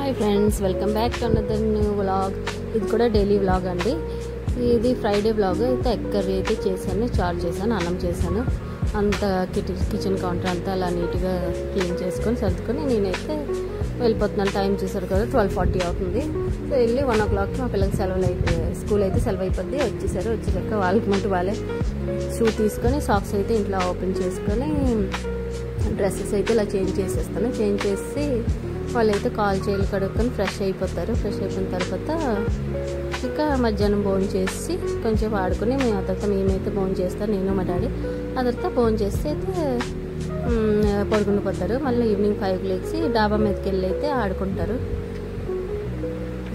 Hi friends, welcome back to another new vlog. ఇది కూడా daily vlog అండి. ఇది ఫ్రైడే వ్లాగ్. అయితే ఎగ్ కర్రీ అయితే చేశాను, చారు చేశాను, అన్నం చేశాను. అంతా కిచెన్ కౌంటర్ అంతా అలా నీట్గా క్లీన్ చేసుకొని సర్దుకొని నేనైతే వెళ్ళిపోతున్నాను. టైం చూసారు కదా, 12:40 అవుతుంది. సో వెళ్ళి 1 o'clock మా పిల్లలకి సెలవులు అయితే స్కూల్ అయితే సెలవు అయిపోద్ది. వచ్చేసాక వాళ్ళకి మటు వాళ్ళే షూ తీసుకొని సాక్స్ అయితే ఇంట్లో ఓపెన్ చేసుకొని డ్రెస్సెస్ అయితే ఇలా చేంజ్ చేసేస్తాను. చేంజ్ చేసి వాళ్ళైతే కాల్ చేయాలి, కడుక్కొని ఫ్రెష్ అయిపోతారు. ఫ్రెష్ అయిపోయిన తర్వాత ఇక మధ్యాహ్నం భోజనం చేసి కొంచెం ఆడుకుని ఆ తర్వాత మేమైతే భోజనం చేస్తాను, నేను మా డాడీ. ఆ తర్వాత భోజనం చేసి అయితే పడుకుని పోతారు. మళ్ళీ ఈవినింగ్ 5 లేచి డాబా మీదకి వెళ్ళి అయితే ఆడుకుంటారు.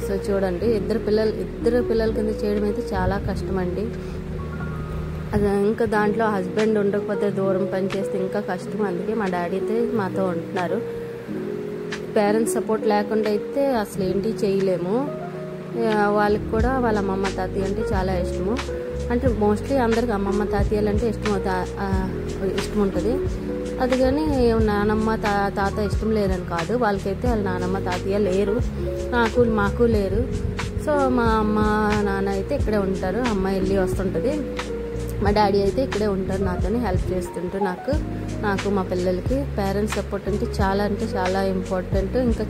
సో చూడండి, ఇద్దరు పిల్లల కింద చేయడం అయితే చాలా కష్టం అండి. అది ఇంకా దాంట్లో హస్బెండ్ ఉండకపోతే దూరం పని చేస్తే ఇంకా కష్టం. అందుకే మా డాడీ అయితే మాతో ఉంటున్నారు. పేరెంట్స్ సపోర్ట్ లేకుండా అయితే అసలు ఏంటి చేయలేము. వాళ్ళకి కూడా వాళ్ళ అమ్మమ్మ తాతయ్య అంటే చాలా ఇష్టము. అంటే మోస్ట్లీ అందరికి అమ్మమ్మ తాతయ్యలు అంటే ఇష్టం ఉంటుంది. అది కానీ నానమ్మ తాత ఇష్టం లేరని కాదు, వాళ్ళకైతే వాళ్ళ నానమ్మ తాతయ్య లేరు, మాకు లేరు. సో మా అమ్మ నాన్న అయితే ఇక్కడే ఉంటారు. అమ్మ వెళ్ళి వస్తుంటుంది. మా డాడీ అయితే ఇక్కడే ఉంటారు, నాతోని హెల్ప్ చేస్తుంటూ నాకు మా పిల్లలకి. పేరెంట్స్ సపోర్ట్ అంటే చాలా ఇంపార్టెంట్. ఇంకా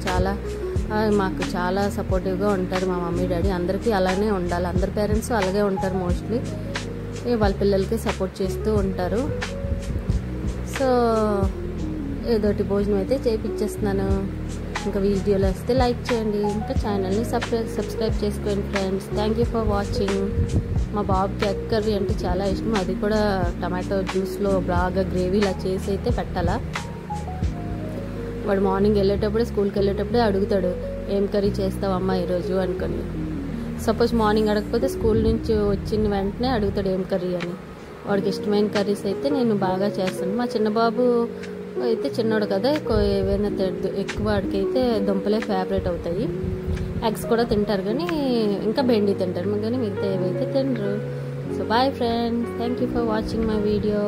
మాకు చాలా సపోర్టివ్గా ఉంటారు మా మమ్మీ డాడీ. అందరికీ అలానే ఉండాలి. అందరి పేరెంట్స్ అలాగే ఉంటారు మోస్ట్లీ. వాళ్ళ పిల్లలకి సపోర్ట్ చేస్తూ ఉంటారు. సో ఏదోటి భోజనం అయితే చేయించేస్తున్నాను. ఇంకా వీడియోలు వస్తే లైక్ చేయండి, ఇంకా ఛానల్ని సబ్స్క్రైబ్ చేసుకోండి friends. Thank you for watching. మా బాబుకి ఎగ్ కర్రీ అంటే చాలా ఇష్టం. అది కూడా టమాటో జ్యూస్లో బాగా గ్రేవీ ఇలా చేసి అయితే పెట్టాలా. వాడు మార్నింగ్ స్కూల్కి వెళ్ళేటప్పుడే అడుగుతాడు, ఏం కర్రీ చేస్తావమ్మా ఈరోజు అనుకోండి. సపోజ్ మార్నింగ్ అడగకపోతే స్కూల్ నుంచి వచ్చిన వెంటనే అడుగుతాడు ఏం కర్రీ అని. వాడికి ఇష్టమైన కర్రీస్ అయితే నేను బాగా చేస్తాను. మా చిన్న బాబు అయితే చిన్నోడు కదా, ఏవైనా ఎక్కువ వాడికైతే దుంపలే ఫేవరెట్ అవుతాయి. ఎగ్స్ కూడా తింటారు కానీ ఇంకా బెండి తింటారు, కానీ మిగతా ఏవైతే తినరు. So bye friends, thank you for watching my video.